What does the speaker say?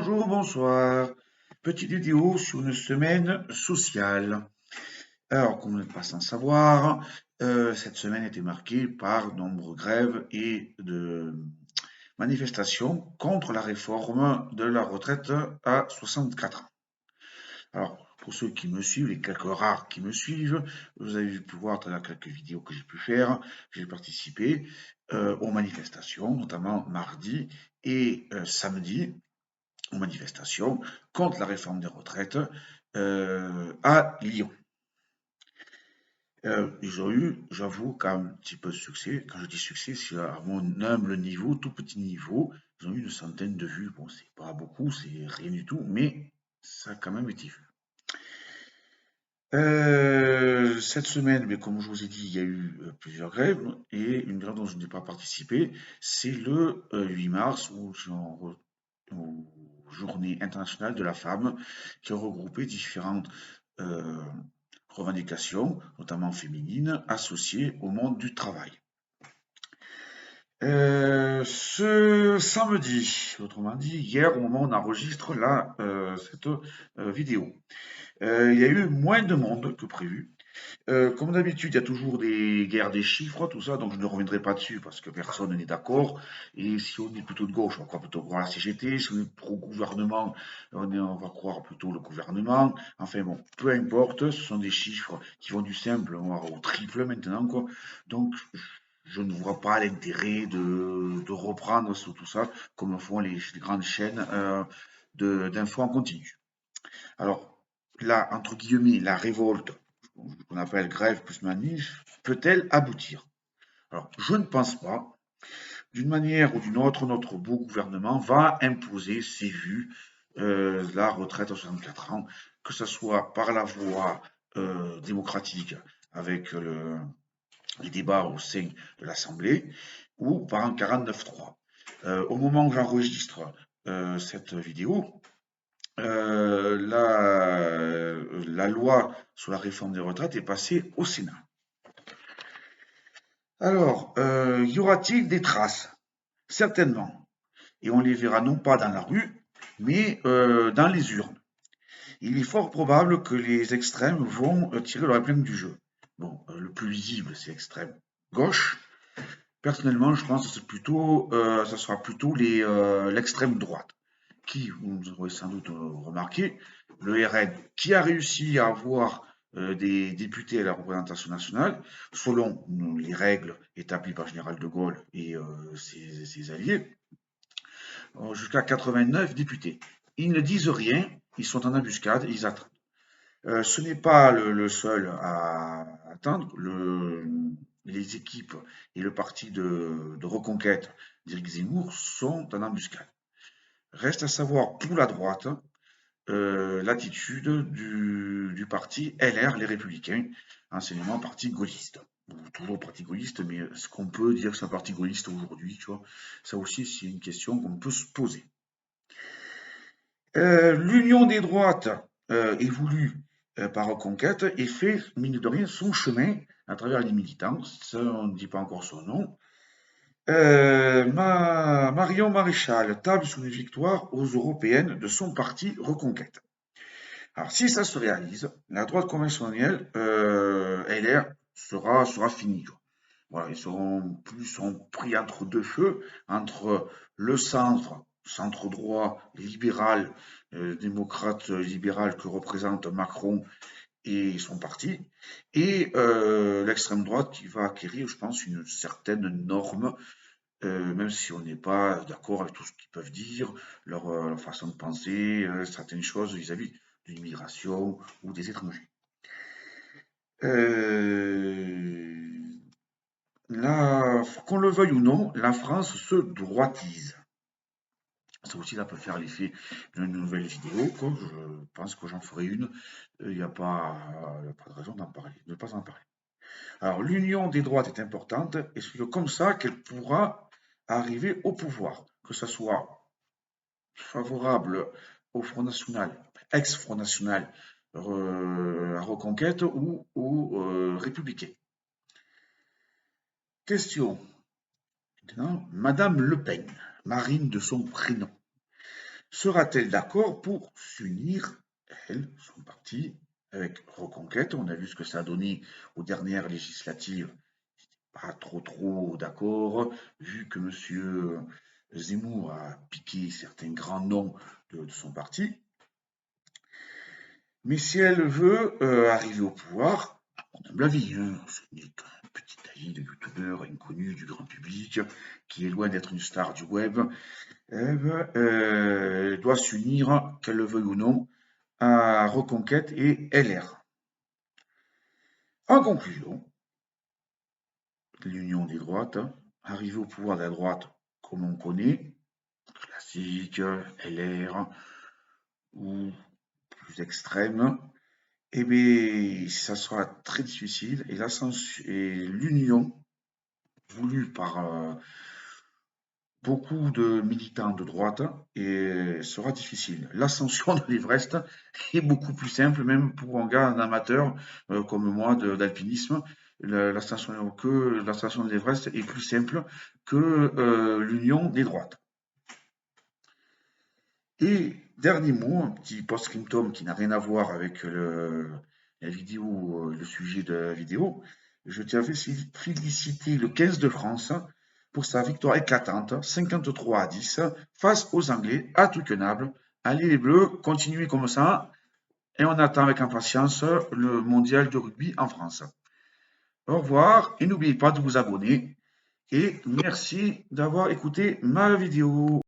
Bonjour, bonsoir. Petite vidéo sur une semaine sociale. Alors, comme vous n'êtes pas sans savoir, cette semaine a été marquée par de nombreuses grèves et de manifestations contre la réforme de la retraite à 64 ans. Alors, pour ceux qui me suivent, les quelques rares qui me suivent, vous avez pu voir à travers quelques vidéos que j'ai pu faire, j'ai participé aux manifestations, notamment mardi et samedi, aux manifestations contre la réforme des retraites à Lyon. Ils ont eu, j'avoue, quand même un petit peu de succès. Quand je dis succès, c'est à mon humble niveau, tout petit niveau. Ils ont eu une centaine de vues. Bon, c'est pas beaucoup, c'est rien du tout, mais ça a quand même été vu. Cette semaine, mais comme je vous ai dit, il y a eu plusieurs grèves et une grève dont je n'ai pas participé, c'est le 8 mars où Journée internationale de la femme qui a regroupé différentes euh, revendications, notamment féminines, associées au monde du travail. Ce samedi, autrement dit hier, au moment où on enregistre cette vidéo, il y a eu moins de monde que prévu. Comme d'habitude, il y a toujours des guerres des chiffres, tout ça, donc je ne reviendrai pas dessus parce que personne n'est d'accord. Et si on est plutôt de gauche, on va croire plutôt croire la CGT. Si on est pro-gouvernement, on va croire plutôt le gouvernement. Enfin bon, peu importe, ce sont des chiffres qui vont du simple au triple maintenant, quoi. Donc, je ne vois pas l'intérêt de reprendre sur tout ça comme font les grandes chaînes d'infos en continu. Alors, là, entre guillemets, la révolte, qu'on appelle grève plus manif, peut-elle aboutir? Alors, je ne pense pas. D'une manière ou d'une autre, notre beau gouvernement va imposer ses vues, la retraite à 64 ans, que ce soit par la voie démocratique avec les débats au sein de l'Assemblée ou par un 49.3. Au moment où j'enregistre cette vidéo, la loi sur la réforme des retraites est passée au Sénat. Alors, y aura-t-il des traces? Certainement. Et on les verra non pas dans la rue, mais dans les urnes. Il est fort probable que les extrêmes vont tirer leur épingle du jeu. Bon, le plus visible, c'est l'extrême gauche. Personnellement, je pense que ça sera plutôt l'extrême droite, qui, vous aurez sans doute remarqué, le RN, qui a réussi à avoir des députés à la représentation nationale, selon les règles établies par Général de Gaulle et ses alliés, jusqu'à 89 députés. Ils ne disent rien, ils sont en embuscade, ils attendent. Ce n'est pas le seul à attendre. Les équipes et le parti de reconquête d'Éric Zemmour sont en embuscade. Reste à savoir pour la droite l'attitude du parti LR, les Républicains, anciennement parti gaulliste. Bon, toujours parti gaulliste, mais est-ce qu'on peut dire que c'est un parti gaulliste aujourd'hui, tu vois? Ça aussi, c'est une question qu'on peut se poser. L'union des droites est voulue par Reconquête et fait, mine de rien, son chemin à travers les militants. Ça, on ne dit pas encore son nom. Marion Maréchal table sur une victoire aux européennes de son parti Reconquête. Alors, si ça se réalise, la droite conventionnelle, LR, sera finie. Voilà, ils sont pris entre deux feux, entre le centre droit libéral, démocrate libéral que représente Macron et son parti, et l'extrême droite qui va acquérir, je pense, une certaine norme, même si on n'est pas d'accord avec tout ce qu'ils peuvent dire, leur façon de penser, certaines choses vis-à-vis de l'immigration ou des étrangers. Euh, qu'on le veuille ou non, la France se droitise. Ça aussi, ça peut faire l'effet d'une nouvelle vidéo, quoi. Je pense que j'en ferai une. Il n'y a pas, pas de raison d'en parler, de ne pas en parler. Alors, l'union des droites est importante et c'est comme ça qu'elle pourra arriver au pouvoir, que ce soit favorable au Front National, ex-Front National, à Reconquête ou aux Républicains. Question. Maintenant, Madame Le Pen, Marine de son prénom, Sera-t-elle d'accord pour s'unir, elle, son parti, avec Reconquête? On a vu ce que ça a donné aux dernières législatives. Pas trop d'accord, vu que M. Zemmour a piqué certains grands noms de son parti. Mais si elle veut arriver au pouvoir, à mon humble avis, hein, ce n'est qu'un petit avis de youtubeur inconnu du grand public, qui est loin d'être une star du web, elle doit s'unir, qu'elle le veuille ou non, à Reconquête et LR. En conclusion, l'union des droites, arriver au pouvoir de la droite comme on connaît, classique, LR ou plus extrême, eh bien, ça sera très difficile et l'union voulue par beaucoup de militants de droite sera difficile. L'ascension de l'Everest est beaucoup plus simple, même pour un gars, un amateur comme moi d'alpinisme. L'ascension de l'Everest est plus simple que l'union des droites. Et dernier mot, un petit post-scriptum qui n'a rien à voir avec la vidéo, le sujet de la vidéo. Je tiens à féliciter le 15 de France pour sa victoire éclatante, 53-10, face aux Anglais à Twickenham. Allez les Bleus, continuez comme ça, et on attend avec impatience le mondial de rugby en France. Au revoir, et n'oubliez pas de vous abonner, et merci d'avoir écouté ma vidéo.